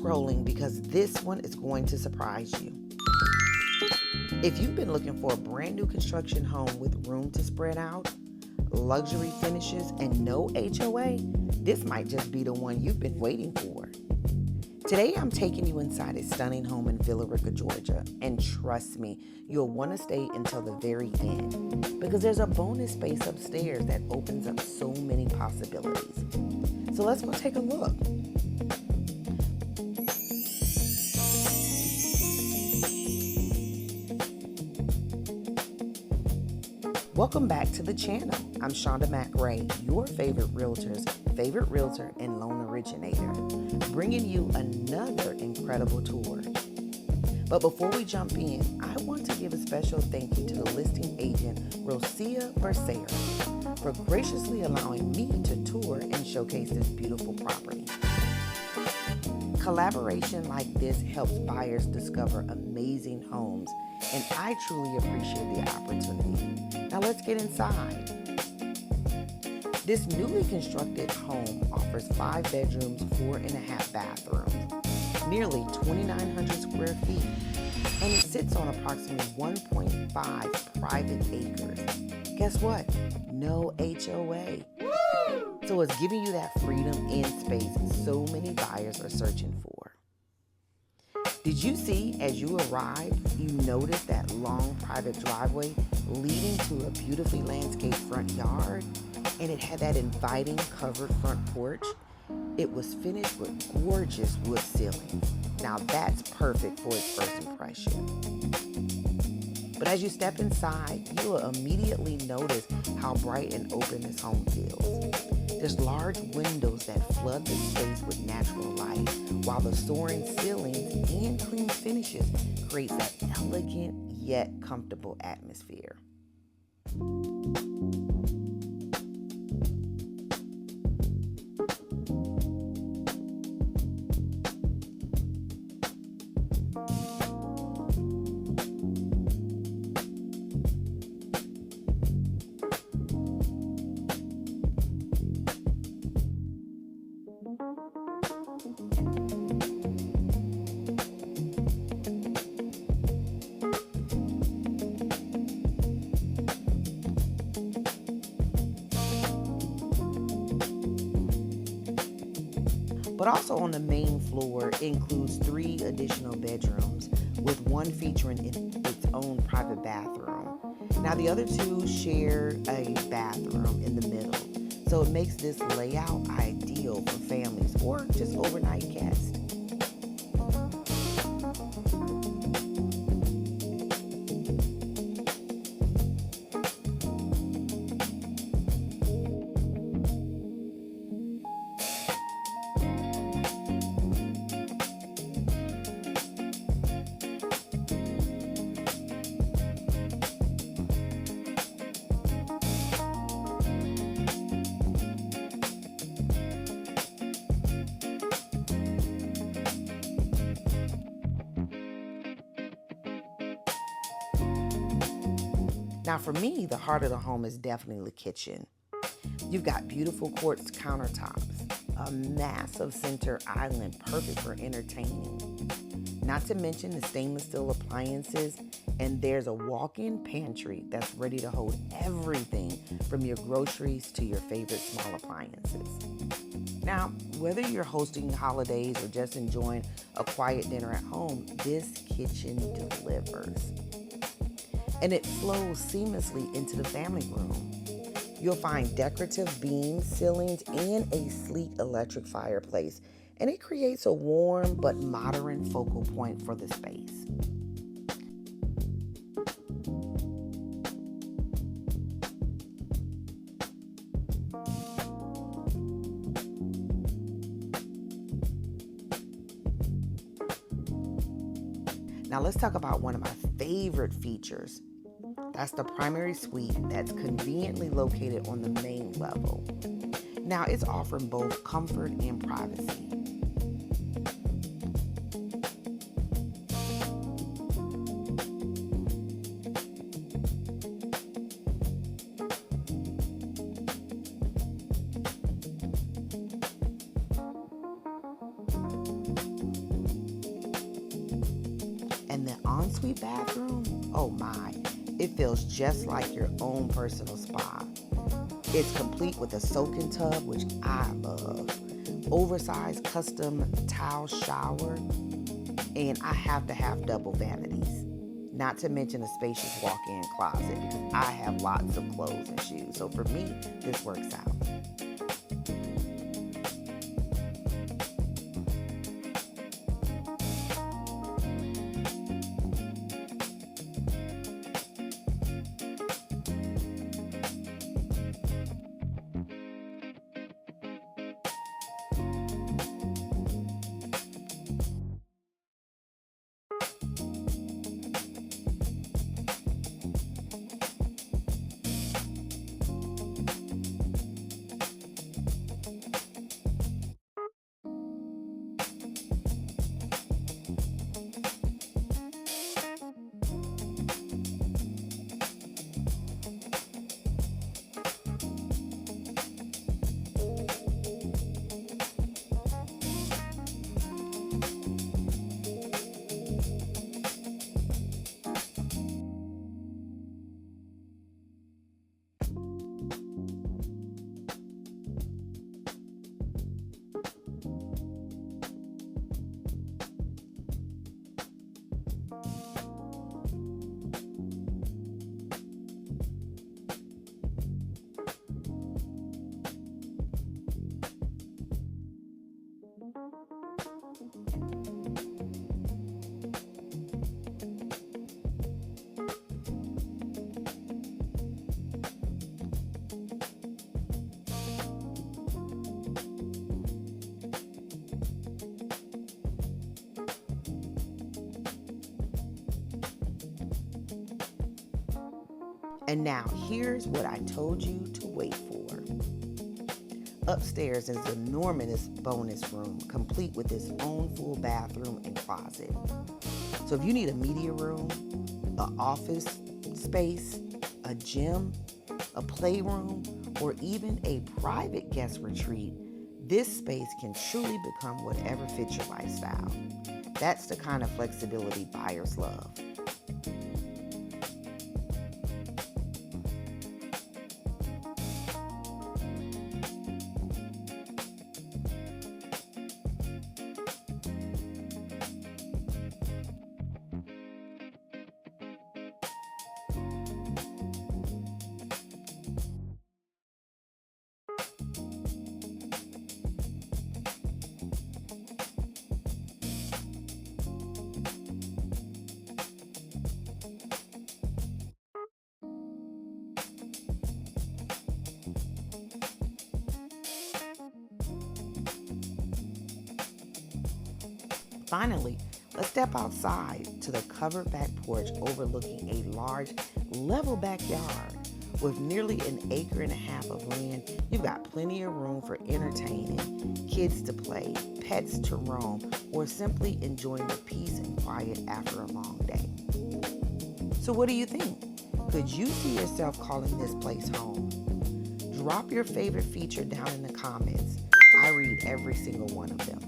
scrolling because this one is going to surprise you. If you've been looking for a brand new construction home with room to spread out, luxury finishes, and no HOA, this might just be the one you've been waiting for. Today, I'm taking you inside a stunning home in Villa Rica, Georgia, and trust me, you'll want to stay until the very end because there's a bonus space upstairs that opens up so many possibilities. So let's go take a look. Welcome back to the channel. I'm Shanda McRae, your favorite realtor's favorite realtor and loan originator, bringing you another incredible tour. But before we jump in, I want to give a special thank you to the listing agent, Rocio Becerra, for graciously allowing me to tour and showcase this beautiful property. Collaboration like this helps buyers discover amazing homes, and I truly appreciate the opportunity. Now let's get inside. This newly constructed home offers 5 bedrooms, 4.5 bathrooms, nearly 2,900 square feet, and it sits on approximately 1.5 private acres. Guess what? No HOA. So it's giving you that freedom and space so many buyers are searching for. Did you see as you arrived, you noticed that long private driveway leading to a beautifully landscaped front yard? And it had that inviting covered front porch. It was finished with gorgeous wood ceilings. Now that's perfect for its first impression. But as you step inside, you will immediately notice how bright and open this home feels. There's large windows that flood the space with natural light, while the soaring ceilings and clean finishes create that elegant yet comfortable atmosphere. But also on the main floor includes 3 additional bedrooms, with one featuring its own private bathroom. Now the other 2 share a bathroom in the middle, so it makes this layout ideal for families or just overnight guests. Now for me, the heart of the home is definitely the kitchen. You've got beautiful quartz countertops, a massive center island perfect for entertaining. Not to mention the stainless steel appliances, and there's a walk-in pantry that's ready to hold everything from your groceries to your favorite small appliances. Now, whether you're hosting holidays or just enjoying a quiet dinner at home, this kitchen delivers. And it flows seamlessly into the family room. You'll find decorative beams, ceilings, and a sleek electric fireplace, and it creates a warm but modern focal point for the space. Now let's talk about one of my favorite features. That's the primary suite that's conveniently located on the main level. Now it's offering both comfort and privacy. ensuite bathroom, oh my, it feels just like your own personal spa. It's complete with a soaking tub, which I love, oversized custom tile shower, and I have to have double vanities. Not to mention a spacious walk-in closet because I have lots of clothes and shoes. So for me, this works out. And now here's what I told you to wait for. Upstairs is an enormous bonus room, complete with its own full bathroom and closet. So if you need a media room, an office space, a gym, a playroom, or even a private guest retreat, this space can truly become whatever fits your lifestyle. That's the kind of flexibility buyers love. Finally, let's step outside to the covered back porch overlooking a large, level backyard. With nearly an acre and a half of land, you've got plenty of room for entertaining, kids to play, pets to roam, or simply enjoying the peace and quiet after a long day. So what do you think? Could you see yourself calling this place home? Drop your favorite feature down in the comments. I read every single one of them.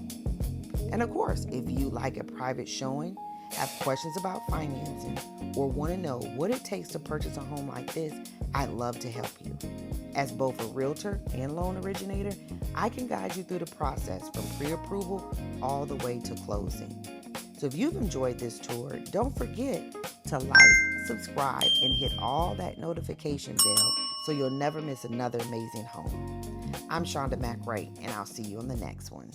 And of course, if you like a private showing, have questions about financing, or want to know what it takes to purchase a home like this, I'd love to help you. As both a realtor and loan originator, I can guide you through the process from pre-approval all the way to closing. So if you've enjoyed this tour, don't forget to like, subscribe, and hit all that notification bell so you'll never miss another amazing home. I'm Shanda McRae, and I'll see you on the next one.